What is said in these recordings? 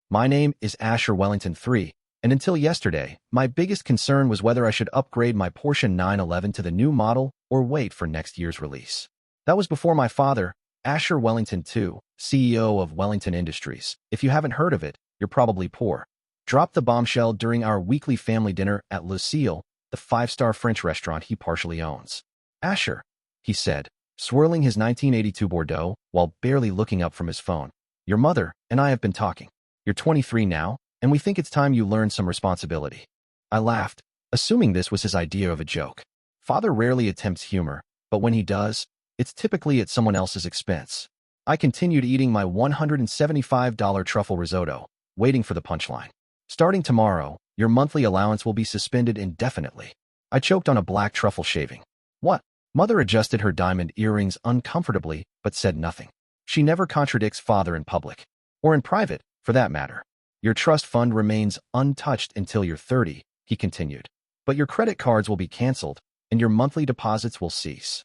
My name is Asher Wellington III, and until yesterday, my biggest concern was whether I should upgrade my Porsche 911 to the new model or wait for next year's release. That was before my father, Asher Wellington II, CEO of Wellington Industries. If you haven't heard of it, you're probably poor. Dropped the bombshell during our weekly family dinner at Lucille, the five-star French restaurant he partially owns. Asher, he said, swirling his 1982 Bordeaux while barely looking up from his phone. Your mother and I have been talking. You're 23 now, and we think it's time you learn some responsibility. I laughed, assuming this was his idea of a joke. Father rarely attempts humor, but when he does, it's typically at someone else's expense. I continued eating my $175 truffle risotto, waiting for the punchline. Starting tomorrow, your monthly allowance will be suspended indefinitely. I choked on a black truffle shaving. What? Mother adjusted her diamond earrings uncomfortably, but said nothing. She never contradicts father in public, or in private, for that matter. Your trust fund remains untouched until you're 30, he continued. But your credit cards will be canceled, and your monthly deposits will cease.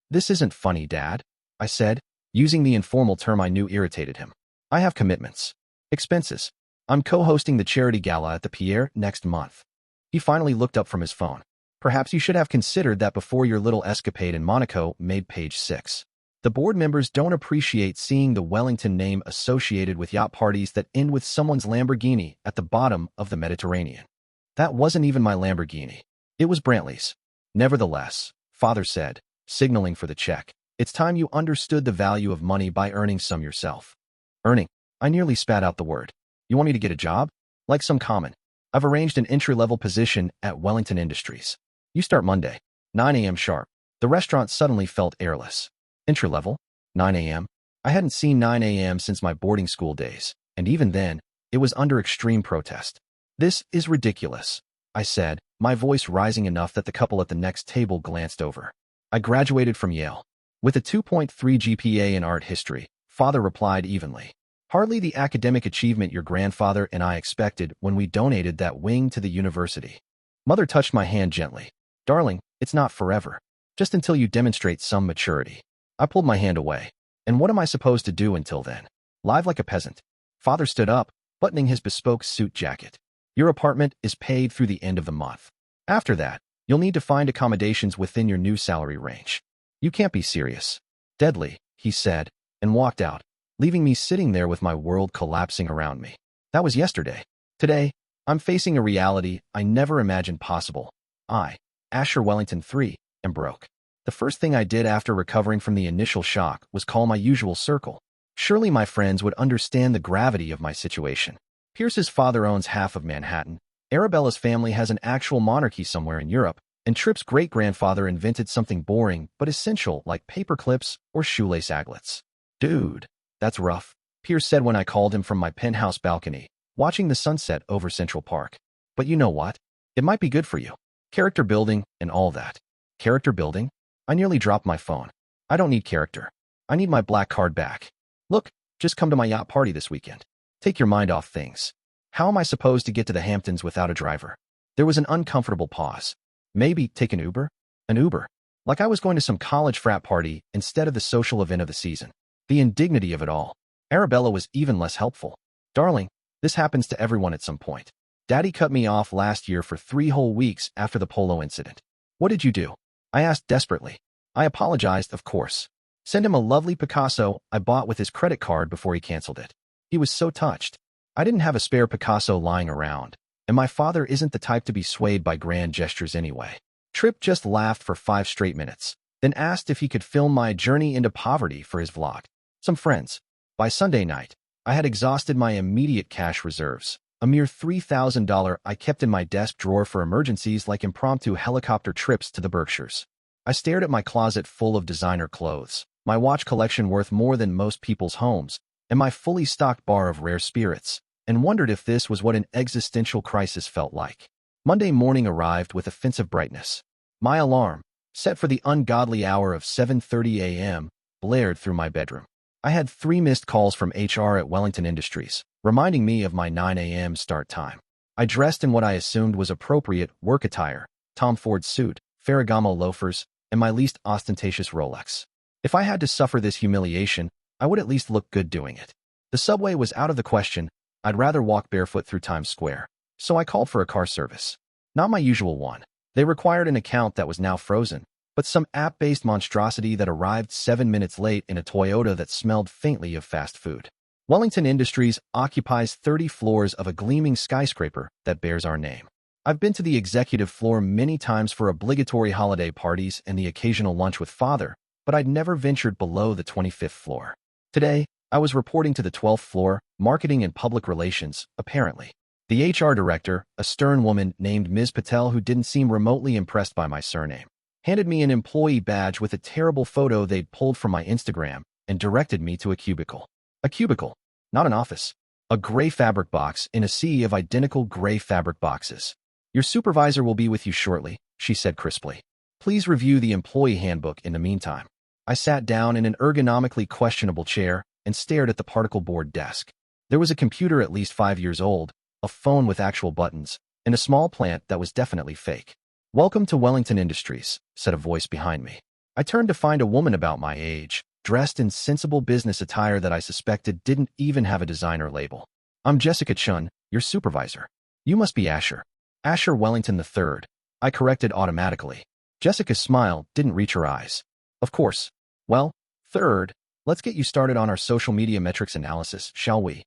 This isn't funny, Dad, I said, using the informal term I knew irritated him. I have commitments. Expenses. I'm co-hosting the charity gala at the Pierre next month. He finally looked up from his phone. Perhaps you should have considered that before your little escapade in Monaco made page 6. The board members don't appreciate seeing the Wellington name associated with yacht parties that end with someone's Lamborghini at the bottom of the Mediterranean. That wasn't even my Lamborghini. It was Brantley's. Nevertheless, Father said, signaling for the check, it's time you understood the value of money by earning some yourself. Earning. I nearly spat out the word. You want me to get a job? Like some common. I've arranged an entry-level position at Wellington Industries. You start Monday, 9 a.m. sharp. The restaurant suddenly felt airless. Entry-level? 9 a.m.? I hadn't seen 9 a.m. since my boarding school days, and even then, it was under extreme protest. This is ridiculous, I said, my voice rising enough that the couple at the next table glanced over. I graduated from Yale. With a 2.3 GPA in art history, Father replied evenly. Hardly the academic achievement your grandfather and I expected when we donated that wing to the university. Mother touched my hand gently. Darling, it's not forever. Just until you demonstrate some maturity. I pulled my hand away. And what am I supposed to do until then? Live like a peasant. Father stood up, buttoning his bespoke suit jacket. Your apartment is paid through the end of the month. After that, you'll need to find accommodations within your new salary range. You can't be serious. Deadly, he said, and walked out, leaving me sitting there with my world collapsing around me. That was yesterday. Today, I'm facing a reality I never imagined possible. I, Asher Wellington III, am broke. The first thing I did after recovering from the initial shock was call my usual circle. Surely my friends would understand the gravity of my situation. Pierce's father owns half of Manhattan. Arabella's family has an actual monarchy somewhere in Europe, and Tripp's great-grandfather invented something boring but essential like paper clips or shoelace aglets. Dude, that's rough, Pierce said when I called him from my penthouse balcony, watching the sunset over Central Park. But you know what? It might be good for you. Character building and all that. Character building? I nearly dropped my phone. I don't need character. I need my black card back. Look, just come to my yacht party this weekend. Take your mind off things. How am I supposed to get to the Hamptons without a driver? There was an uncomfortable pause. Maybe take an Uber? An Uber. Like I was going to some college frat party instead of the social event of the season. The indignity of it all. Arabella was even less helpful. Darling, this happens to everyone at some point. Daddy cut me off last year for 3 whole weeks after the polo incident. What did you do? I asked desperately. I apologized, of course. Sent him a lovely Picasso I bought with his credit card before he canceled it. He was so touched. I didn't have a spare Picasso lying around, and my father isn't the type to be swayed by grand gestures anyway. Tripp just laughed for 5 straight minutes, then asked if he could film my journey into poverty for his vlog. Some friends. By Sunday night, I had exhausted my immediate cash reserves, a mere $3,000 I kept in my desk drawer for emergencies like impromptu helicopter trips to the Berkshires. I stared at my closet full of designer clothes, my watch collection worth more than most people's homes, and my fully stocked bar of rare spirits, and wondered if this was what an existential crisis felt like. Monday morning arrived with offensive brightness. My alarm, set for the ungodly hour of 7:30 a.m., blared through my bedroom. I had 3 missed calls from HR at Wellington Industries, reminding me of my 9 a.m. start time. I dressed in what I assumed was appropriate work attire, Tom Ford suit, Ferragamo loafers, and my least ostentatious Rolex. If I had to suffer this humiliation, I would at least look good doing it. The subway was out of the question, I'd rather walk barefoot through Times Square. So I called for a car service. Not my usual one. They required an account that was now frozen, but some app-based monstrosity that arrived 7 minutes late in a Toyota that smelled faintly of fast food. Wellington Industries occupies 30 floors of a gleaming skyscraper that bears our name. I've been to the executive floor many times for obligatory holiday parties and the occasional lunch with father, but I'd never ventured below the 25th floor. Today, I was reporting to the 12th floor, marketing and public relations, apparently. The HR director, a stern woman named Ms. Patel who didn't seem remotely impressed by my surname, handed me an employee badge with a terrible photo they'd pulled from my Instagram and directed me to a cubicle. A cubicle, not an office. A gray fabric box in a sea of identical gray fabric boxes. Your supervisor will be with you shortly, she said crisply. Please review the employee handbook in the meantime. I sat down in an ergonomically questionable chair and stared at the particle board desk. There was a computer at least 5 years old, a phone with actual buttons, and a small plant that was definitely fake. Welcome to Wellington Industries, said a voice behind me. I turned to find a woman about my age, dressed in sensible business attire that I suspected didn't even have a designer label. I'm Jessica Chun, your supervisor. You must be Asher. Asher Wellington III. I corrected automatically. Jessica's smile didn't reach her eyes. Of course. Well, third, let's get you started on our social media metrics analysis, shall we?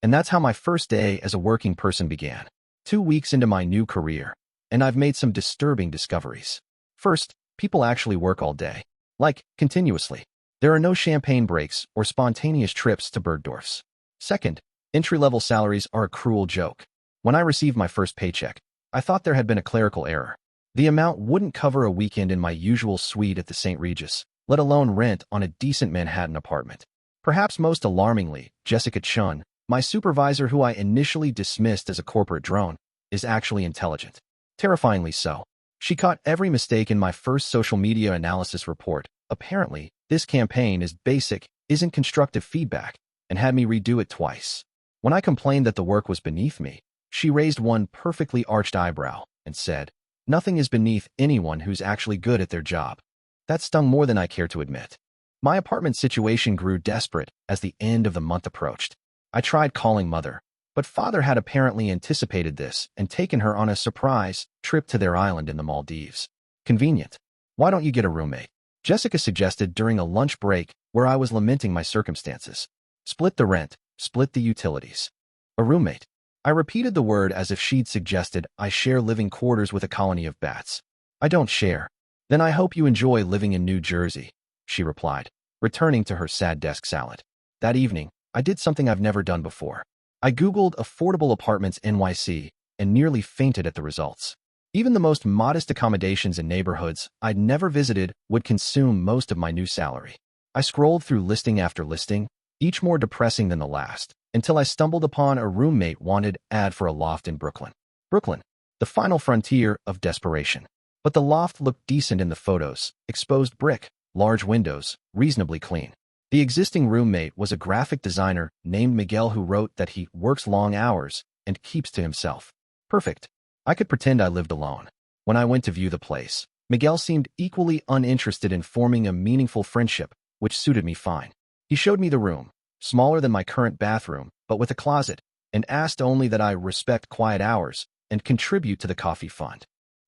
And that's how my first day as a working person began. 2 weeks into my new career, and I've made some disturbing discoveries. First, people actually work all day. Like, continuously. There are no champagne breaks or spontaneous trips to Bergdorf's. Second, entry-level salaries are a cruel joke. When I received my first paycheck, I thought there had been a clerical error. The amount wouldn't cover a weekend in my usual suite at the St. Regis, let alone rent on a decent Manhattan apartment. Perhaps most alarmingly, Jessica Chun, my supervisor who I initially dismissed as a corporate drone, is actually intelligent. Terrifyingly so. She caught every mistake in my first social media analysis report. Apparently, this campaign is basic, isn't constructive feedback, and had me redo it twice. When I complained that the work was beneath me, she raised one perfectly arched eyebrow and said, "Nothing is beneath anyone who's actually good at their job." That stung more than I care to admit. My apartment situation grew desperate as the end of the month approached. I tried calling mother, but father had apparently anticipated this and taken her on a surprise trip to their island in the Maldives. Convenient. Why don't you get a roommate? Jessica suggested during a lunch break where I was lamenting my circumstances. Split the rent, split the utilities. A roommate. I repeated the word as if she'd suggested I share living quarters with a colony of bats. I don't share. Then I hope you enjoy living in New Jersey, she replied, returning to her sad desk salad. That evening, I did something I've never done before. I Googled affordable apartments NYC and nearly fainted at the results. Even the most modest accommodations in neighborhoods I'd never visited would consume most of my new salary. I scrolled through listing after listing, each more depressing than the last, until I stumbled upon a roommate wanted ad for a loft in Brooklyn. Brooklyn, the final frontier of desperation. But the loft looked decent in the photos, exposed brick, large windows, reasonably clean. The existing roommate was a graphic designer named Miguel who wrote that he works long hours and keeps to himself. Perfect. I could pretend I lived alone. When I went to view the place, Miguel seemed equally uninterested in forming a meaningful friendship, which suited me fine. He showed me the room, smaller than my current bathroom, but with a closet, and asked only that I respect quiet hours and contribute to the coffee fund.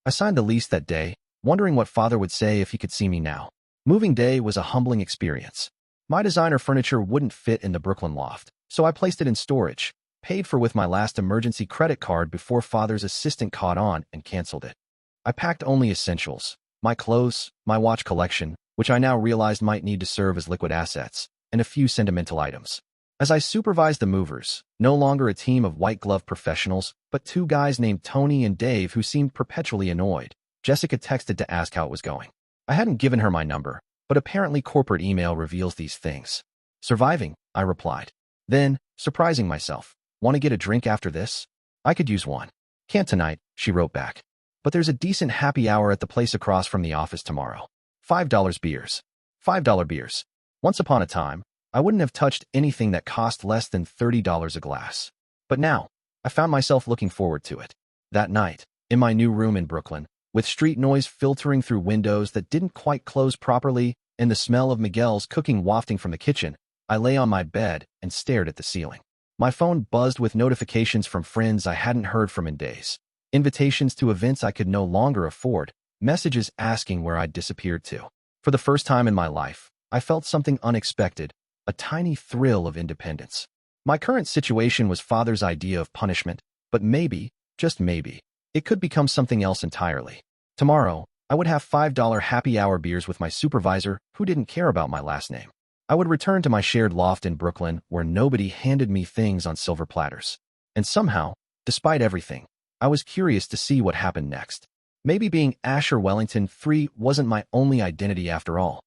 I signed the lease that day, wondering what father would say if he could see me now. Moving day was a humbling experience. My designer furniture wouldn't fit in the Brooklyn loft, so I placed it in storage, paid for with my last emergency credit card before father's assistant caught on and canceled it. I packed only essentials, my clothes, my watch collection, which I now realized might need to serve as liquid assets, and a few sentimental items. As I supervised the movers, no longer a team of white-glove professionals, but 2 guys named Tony and Dave who seemed perpetually annoyed, Jessica texted to ask how it was going. I hadn't given her my number, but apparently corporate email reveals these things. Surviving, I replied. Then, surprising myself, want to get a drink after this? I could use one. Can't tonight, she wrote back. But there's a decent happy hour at the place across from the office tomorrow. $5 beers. $5 beers. Once upon a time, I wouldn't have touched anything that cost less than $30 a glass. But now, I found myself looking forward to it. That night, in my new room in Brooklyn, with street noise filtering through windows that didn't quite close properly and the smell of Miguel's cooking wafting from the kitchen, I lay on my bed and stared at the ceiling. My phone buzzed with notifications from friends I hadn't heard from in days, invitations to events I could no longer afford, messages asking where I'd disappeared to. For the first time in my life, I felt something unexpected, a tiny thrill of independence. My current situation was father's idea of punishment, but maybe, just maybe, it could become something else entirely. Tomorrow, I would have $5 happy hour beers with my supervisor who didn't care about my last name. I would return to my shared loft in Brooklyn where nobody handed me things on silver platters. And somehow, despite everything, I was curious to see what happened next. Maybe being Asher Wellington III wasn't my only identity after all.